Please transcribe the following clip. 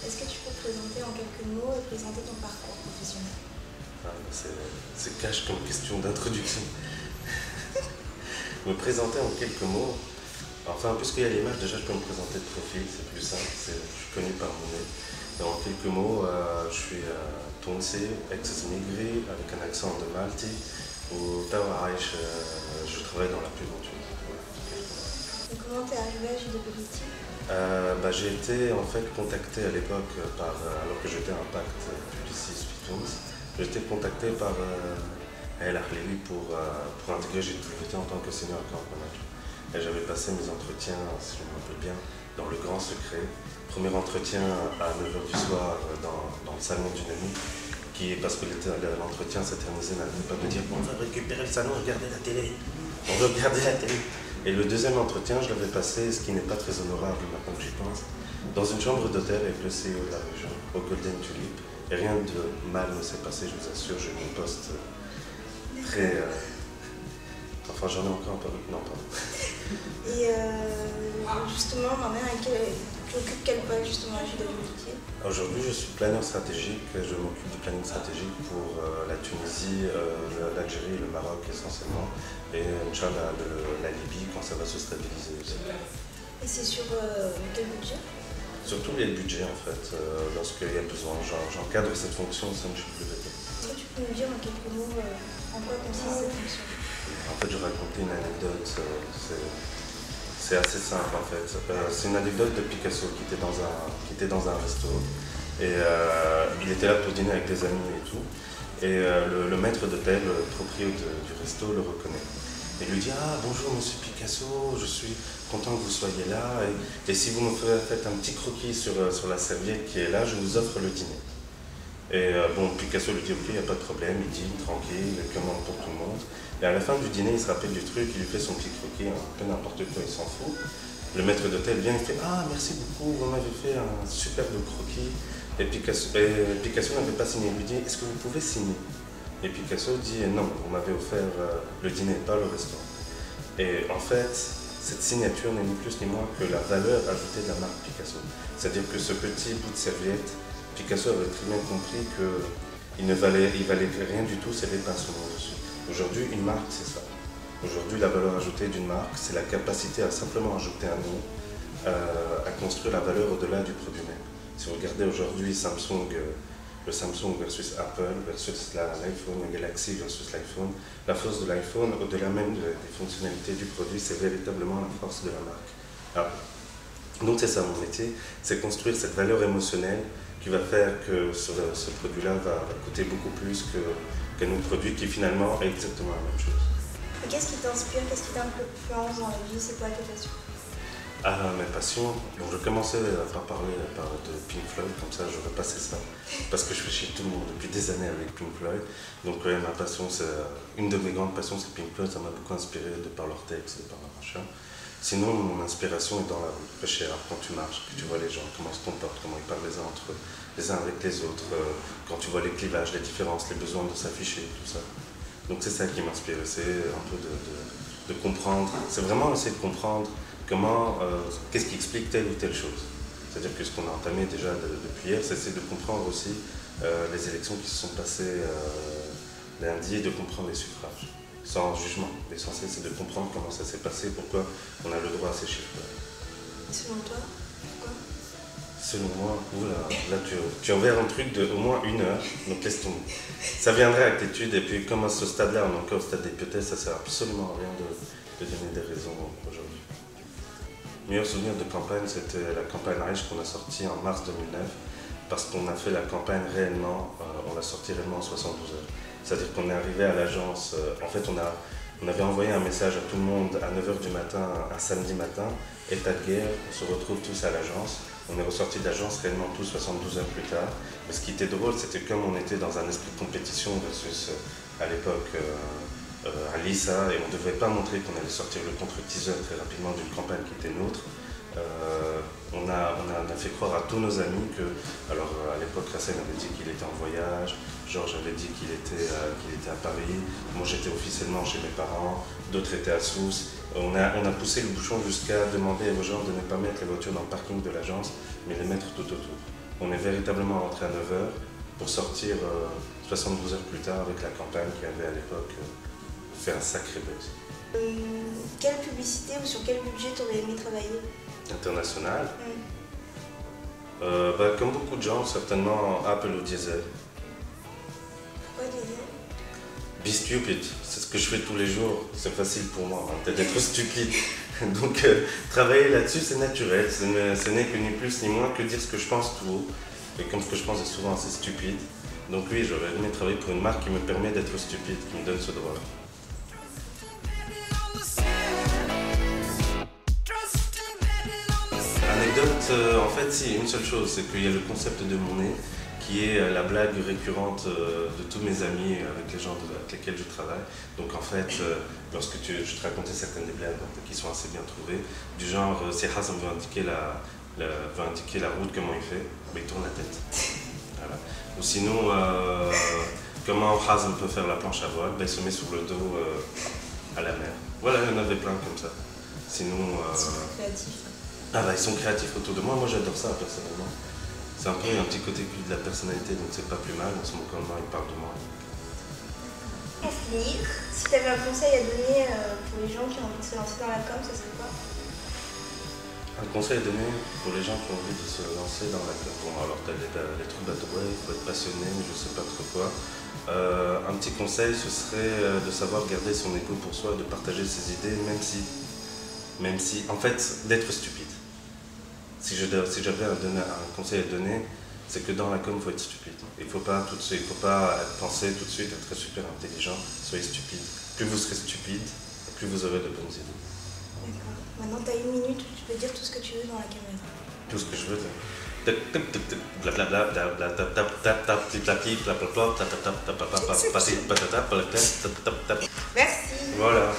Est-ce que tu peux te présenter en quelques mots et présenter ton parcours professionnel? C'est cash comme question d'introduction. Me présenter en quelques mots. Enfin, puisqu'il y a l'image, déjà je peux me présenter de profil, c'est plus simple, je suis connu par mon nez. En quelques mots, je suis Tunsi, ex-immigré, avec un accent de Malte. Au Tawaïch, je travaille dans la pub. Et comment t'es arrivé à JWT? J'ai été en fait contacté à l'époque alors que j'étais à Impact Publicis Tunis, j'ai été contacté par El Ahlili pour intégrer JWT en tant que senior account manager. Et j'avais passé mes entretiens, si je me rappelle bien, dans le grand secret. Premier entretien à 9h du soir dans le salon d'une amie, parce que l'entretien s'éternisait, n'arrêtait pas de dire on va récupérer le salon, regarder la télé. On veut regarder la télé. Et le deuxième entretien, je l'avais passé, ce qui n'est pas très honorable maintenant que j'y pense, dans une chambre d'hôtel avec le CEO de la région, au Golden Tulip. Et rien de mal ne s'est passé, je vous assure, j'ai eu mon poste très... Enfin, j'en ai encore un peu... Non, pardon. Et justement, ma mère, tu occupes quel poste justement à JWT? Aujourd'hui, je suis planeur stratégique, je m'occupe du planning stratégique pour la Tunisie, l'Algérie et le Maroc essentiellement, et Inch'Allah, la Libye quand ça va se stabiliser aussi. Et c'est sur quel budget? Sur tous les budgets en fait, lorsqu'il y a besoin, j'encadre cette fonction au sein de JWT. Est-ce que tu peux nous dire en quelques mots en quoi consiste cette fonction? En fait, je vais raconter une anecdote, c'est assez simple en fait. C'est une anecdote de Picasso qui était dans un resto et il était là pour dîner avec des amis et tout. Et le maître d'hôtel, le propriétaire du resto, le reconnaît. Et lui dit « Ah, bonjour monsieur Picasso, je suis content que vous soyez là et si vous me faites un petit croquis sur la serviette qui est là, je vous offre le dîner. » Et Picasso lui dit « Ok, il n'y a pas de problème, il dîne tranquille, il commande pour tout le monde. » Et à la fin du dîner, il se rappelle du truc, il lui fait son petit croquis, un peu n'importe quoi, il s'en fout. Le maître d'hôtel vient, il fait « Ah, merci beaucoup, vous m'avez fait un superbe croquis. » Et Picasso n'avait pas signé, il lui dit « Est-ce que vous pouvez signer ?» Et Picasso dit « Non, vous m'avez offert le dîner, pas le restaurant. » Et en fait, cette signature n'est ni plus ni moins que la valeur ajoutée de la marque Picasso. C'est-à-dire que ce petit bout de serviette, Picasso avait très bien compris qu'il ne valait rien du tout s'il n'y avait pas son nom dessus. Aujourd'hui, une marque, c'est ça. Aujourd'hui, la valeur ajoutée d'une marque, c'est la capacité à simplement ajouter un nom, à construire la valeur au-delà du produit même. Si vous regardez aujourd'hui le Samsung versus Apple, versus l'iPhone, le Galaxy versus l'iPhone, la force de l'iPhone, au-delà même des fonctionnalités du produit, c'est véritablement la force de la marque. Donc c'est ça mon métier, c'est construire cette valeur émotionnelle qui va faire que ce produit-là va coûter beaucoup plus qu'un autre produit qui finalement est exactement la même chose. Et qu'est-ce qui t'inspire, qu'est-ce qui t'influence dans la vie, c'est quoi tes passions? Mes passions, je commençais par parler de Pink Floyd, comme ça j'aurais passé ça, parce que je fais chier tout le monde depuis des années avec Pink Floyd. Donc ma passion, une de mes grandes passions, c'est Pink Floyd, ça m'a beaucoup inspiré de par leurs textes, de par leur machin. Sinon, mon inspiration est dans la rue, pêcher, quand tu marches, que tu vois les gens, comment ils se comportent, comment ils parlent les uns avec les autres, quand tu vois les clivages, les différences, les besoins de s'afficher, tout ça. Donc c'est ça qui m'inspire, c'est un peu de comprendre, c'est vraiment essayer de comprendre qu'est-ce qui explique telle ou telle chose. C'est-à-dire que ce qu'on a entamé déjà depuis hier, c'est essayer de comprendre aussi les élections qui se sont passées lundi et de comprendre les suffrages. Sans jugement. L'essentiel, c'est de comprendre comment ça s'est passé, pourquoi on a le droit à ces chiffres-là. Selon toi, pourquoi? Selon moi, là tu enverras un truc de au moins 1 heure, donc laisse tomber. Ça viendrait avec l'étude, et puis comme à ce stade-là, on est encore au stade d'hypothèse, ça ne sert absolument à rien de donner des raisons aujourd'hui. Le meilleur souvenir de campagne, c'était la campagne Reich qu'on a sortie en mars 2009, parce qu'on a fait la campagne réellement, on l'a sortie réellement en 72 heures. C'est-à-dire qu'on est arrivé à l'agence, en fait on a On avait envoyé un message à tout le monde à 9 h du matin, un samedi matin, état de guerre, on se retrouve tous à l'agence. On est ressortis de l'agence réellement tous 72 heures plus tard. Mais ce qui était drôle, c'était comme on était dans un esprit de compétition versus à l'époque à l'ISA, et on ne devait pas montrer qu'on allait sortir le contre-teaser très rapidement d'une campagne qui était nôtre. On a fait croire à tous nos amis que, alors à l'époque, Rassen avait dit qu'il était en voyage, Georges avait dit qu'il était à Paris, moi j'étais officiellement chez mes parents, d'autres étaient à Sousse. On a poussé le bouchon jusqu'à demander aux gens de ne pas mettre les voitures dans le parking de l'agence, mais les mettre tout autour. On est véritablement rentré à 9 h pour sortir 72 heures plus tard avec la campagne qui avait à l'époque fait un sacré buzz. Quelle publicité ou sur quel budget t'aurais aimé travailler? International. Comme beaucoup de gens, certainement Apple ou Diesel. Pourquoi Diesel? Be stupid, c'est ce que je fais tous les jours, c'est facile pour moi d'être stupide. Donc travailler là-dessus c'est naturel, ce n'est que ni plus ni moins que dire ce que je pense tout haut. Et comme ce que je pense est souvent assez stupide, donc oui, j'aurais aimé travailler pour une marque qui me permet d'être stupide, qui me donne ce droit. Anecdote, en fait si, une seule chose, c'est qu'il y a le concept de mon nez, qui est la blague récurrente de tous mes amis avec les gens avec lesquels je travaille. Donc en fait, lorsque je te racontais certaines des blagues qui sont assez bien trouvées, du genre si Hazm veut indiquer la route, comment il fait, il tourne la tête. Voilà. Ou sinon, comment Hazm peut faire la planche à voile, il se met sur le dos à la mer. Voilà, il y en avait plein comme ça. Sinon, Ils sont créatifs. ils sont créatifs autour de moi, moi j'adore ça personnellement. C'est un peu un petit côté de la personnalité, donc c'est pas plus mal, on se moque quand même, il parle de moi. Pour finir, si tu avais un conseil à donner pour les gens qui ont envie de se lancer dans la com, ce serait quoi? Un conseil à donner pour les gens qui ont envie de se lancer dans la com. Bon, alors t'as les trucs bateaux, il faut être passionné, mais je sais pas trop quoi. Un petit conseil, ce serait de savoir garder son ego pour soi, de partager ses idées, même si, en fait, d'être stupide. Si j'avais un conseil à donner, c'est que dans la com, il faut être stupide. Il ne faut pas penser tout de suite être super intelligent, soyez stupide. Plus vous serez stupide, plus vous aurez de bonnes idées. D'accord. Maintenant, tu as 1 minute où tu peux dire tout ce que tu veux dans la caméra. Tout ce que je veux dire. Merci. Voilà.